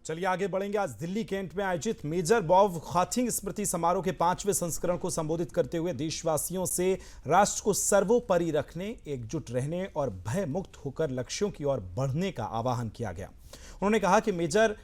चलिए आगे बढ़ेंगे। आज दिल्ली कैंट में आयोजित मेजर बॉब खाथिंग स्मृति समारोह के 5वें संस्करण को संबोधित करते हुए देशवासियों से राष्ट्र को सर्वोपरि रखने, एकजुट रहने और भय मुक्त होकर लक्ष्यों की ओर बढ़ने का आह्वान किया गया। उन्होंने कहा कि मेजर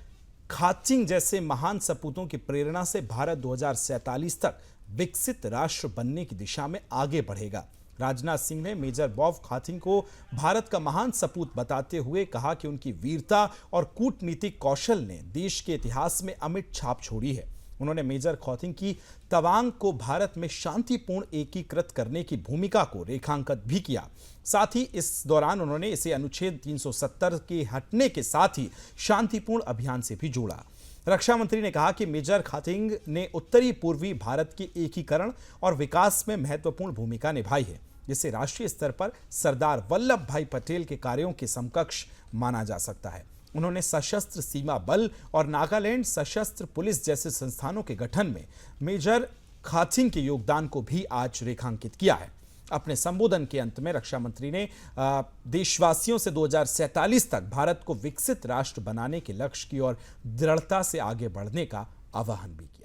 खाथिंग जैसे महान सपूतों की प्रेरणा से भारत 2047 तक विकसित राष्ट्र बनने की दिशा में आगे बढ़ेगा। राजनाथ सिंह ने मेजर बॉब खाथिंग को भारत का महान सपूत बताते हुए कहा कि उनकी वीरता और कूटनीतिक कौशल ने देश के इतिहास में अमिट छाप छोड़ी है। उन्होंने मेजर खाथिंग की तवांग को भारत में शांतिपूर्ण एकीकृत करने की भूमिका को रेखांकित भी किया। साथ ही इस दौरान उन्होंने इसे अनुच्छेद 370 के हटने के साथ ही शांतिपूर्ण अभियान से भी जोड़ा। रक्षा मंत्री ने कहा कि मेजर खाथिंग ने उत्तरी पूर्वी भारत के एकीकरण और विकास में महत्वपूर्ण भूमिका निभाई है, जिसे राष्ट्रीय स्तर पर सरदार वल्लभ भाई पटेल के कार्यों के समकक्ष माना जा सकता है। उन्होंने सशस्त्र सीमा बल और नागालैंड सशस्त्र पुलिस जैसे संस्थानों के गठन में मेजर खाथिंग के योगदान को भी आज रेखांकित किया है। अपने संबोधन के अंत में रक्षा मंत्री ने देशवासियों से 2047 तक भारत को विकसित राष्ट्र बनाने के लक्ष्य की ओर दृढ़ता से आगे बढ़ने का आह्वान भी किया।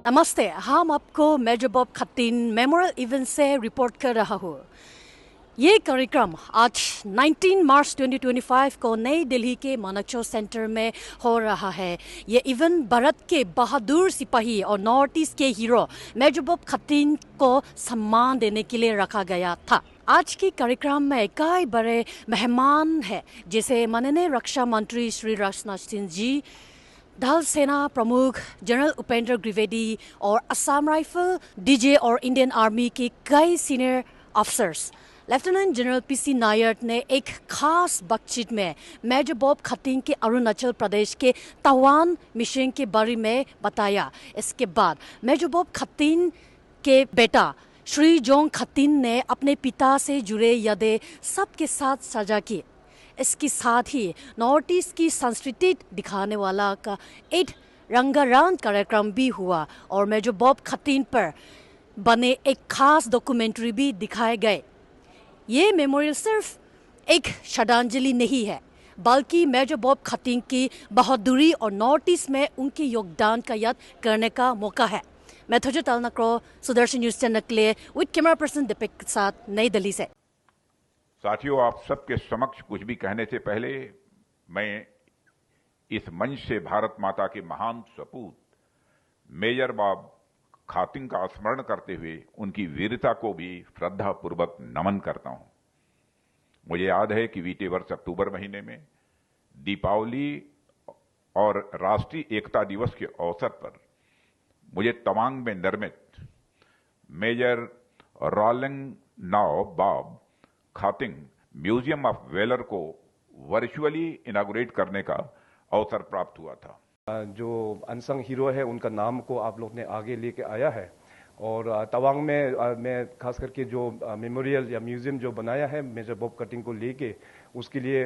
नमस्ते, हम आपको major Bob Khathing memorial event से रिपोर्ट कर रहा हूँ। ये कार्यक्रम आज 19 मार्च 2025 को नई दिल्ली के मानेकशॉ सेंटर में हो रहा है। ये इवेंट भारत के बहादुर सिपाही और नॉर्थ ईस्ट के हीरो मेजर बॉब खाथिंग को सम्मान देने के लिए रखा गया था। आज के कार्यक्रम में कई बड़े मेहमान हैं, जैसे माननीय रक्षा मंत्री श्री राजनाथ सिंह जी, दल सेना प्रमुख जनरल उपेंद्र द्विवेदी और असम राइफल, डीजे और इंडियन आर्मी के कई senior officers. Lieutenant general PC Nair ने एक खास बातचीत में मेजर बॉब खाथिंग के अरुणाचल प्रदेश के तवांग मिशन के बारे में बताया। इसके बाद मेजर बॉब खाथिंग के बेटा श्री जोंग खाथिंग ने अपने पिता से जुड़े यादें सबके साथ साझा की। इसके साथ ही नॉर्थ ईस्ट की संस्कृति दिखाने वाला का एक रंगारंग कार्यक्रम भी हुआ और मेजर बॉब खाथिंग पर बने एक खास डॉक्यूमेंट्री भी दिखाए गए। ये मेमोरियल सिर्फ एक श्रद्धांजलि नहीं है, बल्कि मेजर बॉब खाथिंग की बहादुरी और नॉर्थ ईस्ट में उनके योगदान का याद करने का मौका है। मैं थोजो तलनक्रो, सुदर्शन न्यूज चैनल के लिए विद कैमरा पर्सन दीपक के साथ नई दिल्ली से। साथियों, आप सबके समक्ष कुछ भी कहने से पहले मैं इस मंच से भारत माता के महान सपूत मेजर बॉब खाथिंग का स्मरण करते हुए उनकी वीरता को भी श्रद्धापूर्वक नमन करता हूं। मुझे याद है कि बीते वर्ष अक्टूबर महीने में दीपावली और राष्ट्रीय एकता दिवस के अवसर पर मुझे तवांग में निर्मित major Ralengnao Bob Khathing museum of valour को वर्चुअली इनॉग्रेट करने का अवसर प्राप्त हुआ था। जो अनसंग हीरो है उनका नाम को आप लोग ने आगे लेके आया है और तवांग में मैं खास करके जो मेमोरियल या म्यूजियम जो बनाया है मेजर बॉब खाथिंग को लेके, उसके लिए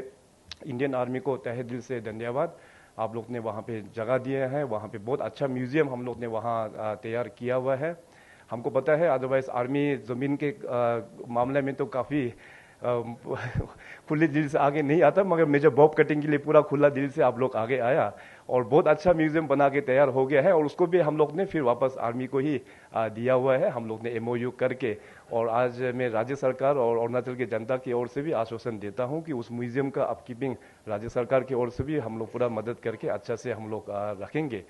इंडियन आर्मी को तहे दिल से धन्यवाद। आप लोग ने वहाँ पे जगह दिए हैं, वहाँ पे बहुत अच्छा म्यूजियम हम लोग ने वहाँ तैयार किया हुआ है। हमको पता है अदरवाइज आर्मी ज़मीन के मामले में तो काफ़ी खुले दिल से आगे नहीं आता, मगर मेजर बॉब खाथिंग के लिए पूरा खुला दिल से आप लोग आगे आया और बहुत अच्छा म्यूजियम बना के तैयार हो गया है और उसको भी हम लोग ने फिर वापस आर्मी को ही दिया हुआ है, हम लोग ने एमओयू करके। और आज मैं राज्य सरकार और अरुणाचल की जनता की ओर से भी आश्वासन देता हूं कि उस म्यूजियम का अपकीपिंग राज्य सरकार की ओर से भी हम लोग पूरा मदद करके अच्छा से हम लोग रखेंगे।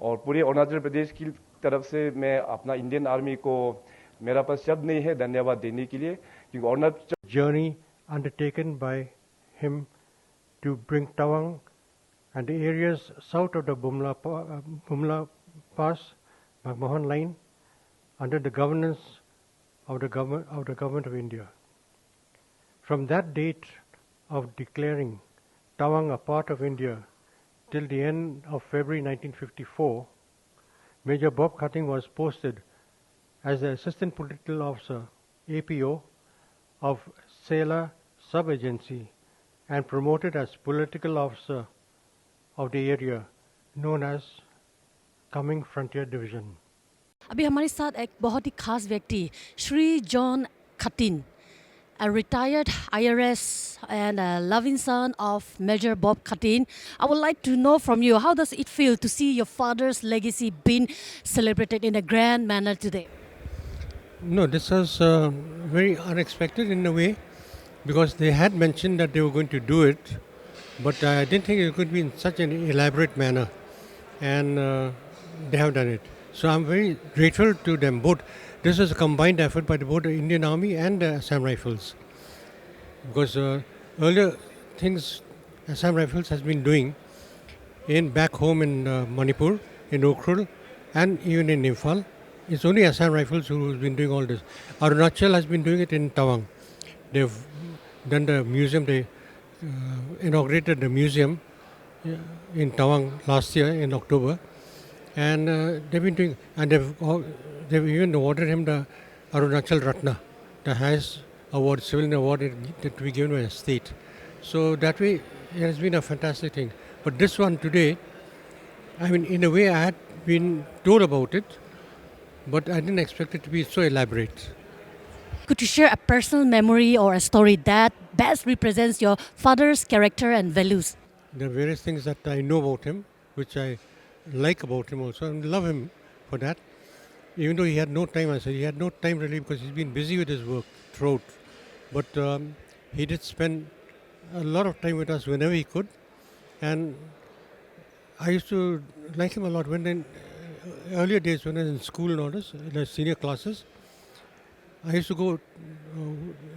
और पूरे अरुणाचल प्रदेश की तरफ से मैं अपना इंडियन आर्मी को, मेरा पास शब्द नहीं है धन्यवाद देने के लिए, क्योंकि Arunachal journey undertaken by him to bring Tawang and the areas south of the Bumla Pass, McMahon Line, under the governance of the government of India. From that date of declaring Tawang a part of India till the end of February 1954, Major Bob Khathing was posted as the Assistant Political Officer, APO, of Sela Sub-Agency and promoted as Political Officer of the area known as Coming Frontier Division. अभी हमारे साथ एक बहुत ही खास व्यक्ति Shri John Khatin, a retired IRS and a loving son of Major Bob Khathing. I would like to know from you, how does it feel to see your father's legacy being celebrated in a grand manner today? No, this was very unexpected in a way, because they had mentioned that they were going to do it, but I didn't think it could be in such an elaborate manner, and they have done it. So I'm very grateful to them both. This was a combined effort by both the Indian Army and the Assam Rifles, because earlier things Assam Rifles has been doing in back home in Manipur, in Ukhrul, and even in Imphal. It's only Assam Rifles who has been doing all this. Arunachal has been doing it in Tawang. They've done the museum. They inaugurated the museum in Tawang last year in October, and they've been doing, and they've even awarded him the Arunachal Ratna, the highest award, civilian award that we given by the state. So that way, it has been a fantastic thing. But this one today, I mean, in a way, I had been told about it, but I didn't expect it to be so elaborate. Could you share a personal memory or a story that best represents your father's character and values? There are various things that I know about him, which I like about him also, and love him for that. Even though he had no time, I said he had no time really, because he's been busy with his work throughout. But he did spend a lot of time with us whenever he could, and I used to like him a lot. When in earlier days, when I was in school and all this, in the senior classes, I used to go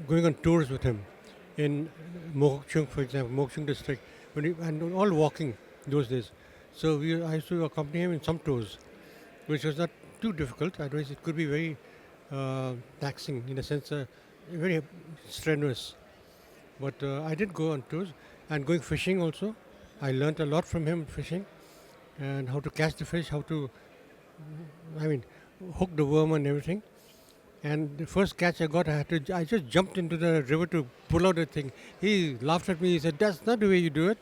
going on tours with him in Mokokchung, for example, Mokokchung district, and all walking those days. So I used to accompany him in some tours, which was not too difficult. Otherwise, it could be very taxing, in a sense, very strenuous. But I did go on tours, and going fishing also. I learnt a lot from him fishing, and how to catch the fish, how to, hook the worm and everything. And the first catch I got, I just jumped into the river to pull out the thing. He laughed at me. He said, "That's not the way you do it.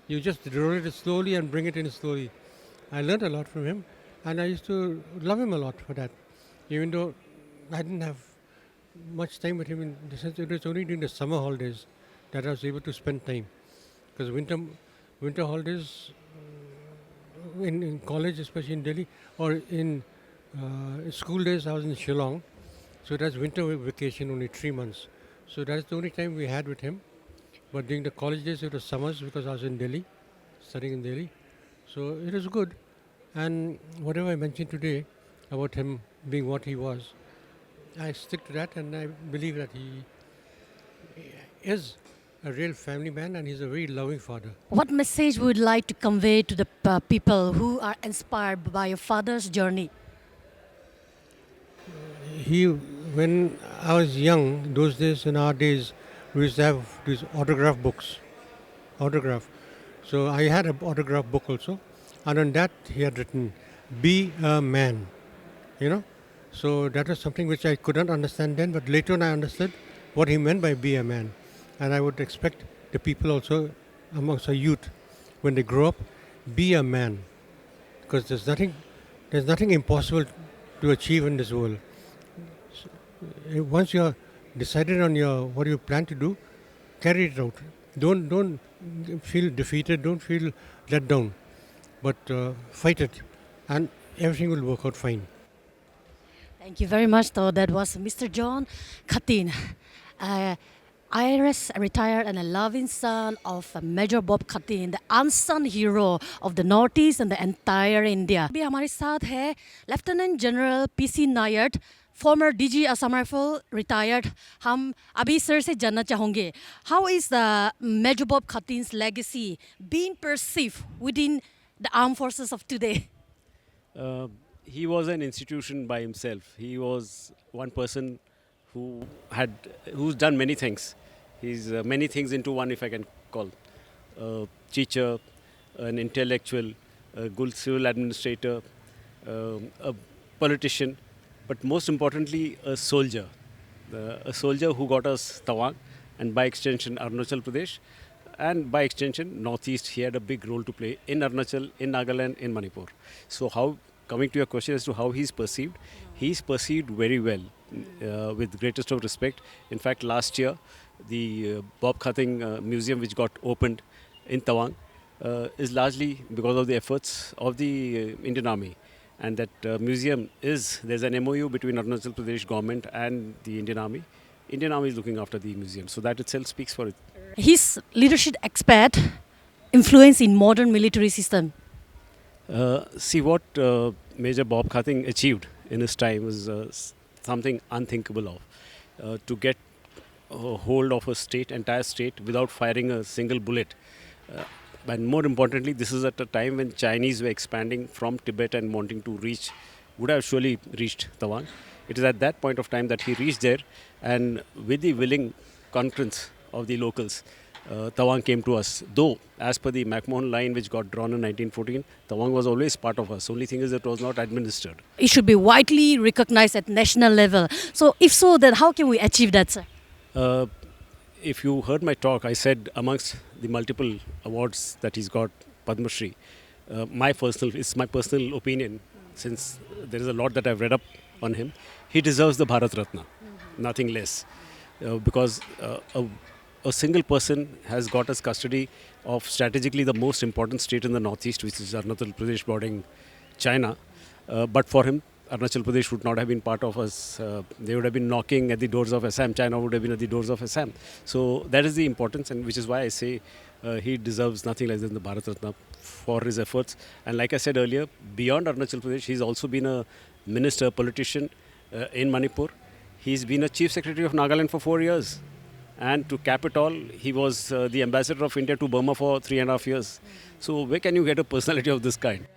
You just roll it slowly and bring it in slowly." I learned a lot from him, and I used to love him a lot for that. Even though I didn't have much time with him, in the sense it was only during the summer holidays that I was able to spend time. Because winter holidays in college, especially in Delhi, or in school days, I was in Shillong. So that's winter vacation, only 3 months. So that's the only time we had with him. But during the college days, it was summers, because I was in Delhi, studying in Delhi. So it was good. And whatever I mentioned today about him being what he was, I stick to that, and I believe that he is a real family man, and he's a very loving father. What message would you like to convey to the people who are inspired by your father's journey? When I was young, those days, in our days, we used to have these autograph books. So I had an autograph book also, and on that he had written, "Be a man," So that was something which I could not understand then, but later on I understood what he meant by "be a man." And I would expect the people also, amongst our youth, when they grow up, be a man, because there's nothing impossible to achieve in this world. Once you're decided on what you plan to do, carry it out. Don't feel defeated. Don't feel let down, but fight it, and everything will work out fine. Thank you very much, though. That was Mr. John Khathing, IRS retired and a loving son of Major Bob Khathing, the unsung hero of the Northeast and the entire India. अभी हमारे साथ है Lieutenant General PC Nair, former DG Assam Rifle, retired. हम अभी sir से जानना चाहेंगे, how is the Major Bob Khathing's legacy being perceived within the armed forces of today? He was an institution by himself. He was one person who's done many things. He's many things into one, if I can call. Teacher, an intellectual, a good civil administrator, a politician, but most importantly, a soldier. A soldier who got us Tawang, and by extension Arunachal Pradesh, and by extension Northeast. He had a big role to play in Arunachal, in Nagaland, in Manipur. So how, coming to your question as to how he's perceived very well, with greatest of respect. In fact, last year, the Bob Khathing museum, which got opened in Tawang, is largely because of the efforts of the Indian Army. And that museum there's an MOU between Arunachal Pradesh government and the Indian Army. Indian Army is looking after the museum. So that itself speaks for it. His leadership expert influence in modern military system. See what Major Bob Khathing achieved in his time was something unthinkable of. To get a hold of entire state without firing a single bullet. And more importantly, this is at a time when Chinese were expanding from Tibet and wanting to would have surely reached Tawang. It is at that point of time that he reached there, and with the willing concurrence of the locals, Tawang came to us. Though, as per the McMahon line which got drawn in 1914, Tawang was always part of us. Only thing is it was not administered. It should be widely recognized at national level. So if so, then how can we achieve that, sir? If you heard my talk, I said amongst the multiple awards that he's got, Padma Shri, it's my personal opinion, since there is a lot that I've read up on him, he deserves the Bharat Ratna, nothing less. Because a single person has got us custody of strategically the most important state in the Northeast, which is Arunachal Pradesh bordering China. But for him, Arunachal Pradesh would not have been part of us. They would have been knocking at the doors of Assam. China would have been at the doors of Assam. So that is the importance, and which is why I say he deserves nothing less than the Bharat Ratna for his efforts. And like I said earlier, beyond Arunachal Pradesh, he's also been a minister, politician in Manipur. He's been a chief secretary of Nagaland for 4 years. And to cap it all, he was the ambassador of India to Burma for 3.5 years. So where can you get a personality of this kind?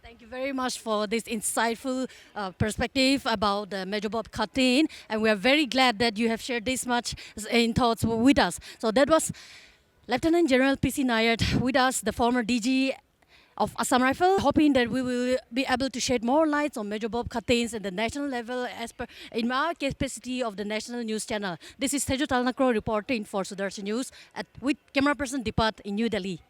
Thank you very much for this insightful perspective about Major Bob Khathing, and we are very glad that you have shared this much in thoughts with us. So that was Lieutenant General P.C. Nayar with us, the former DG of Assam Rifles, hoping that we will be able to shed more light on Major Bob Khathing at the national level as per in our capacity of the national news channel. This is Tejo Talnakro reporting for Sudarshan News with camera person Dipat in New Delhi.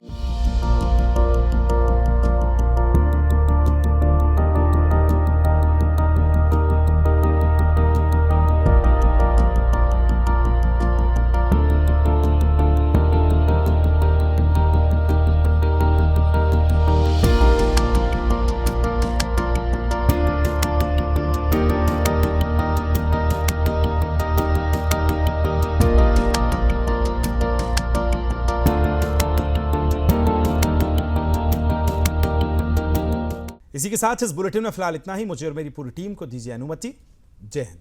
इसी के साथ इस bulletin में फिलहाल इतना ही। मुझे और मेरी पूरी टीम को दीजिए अनुमति। जय हिंद।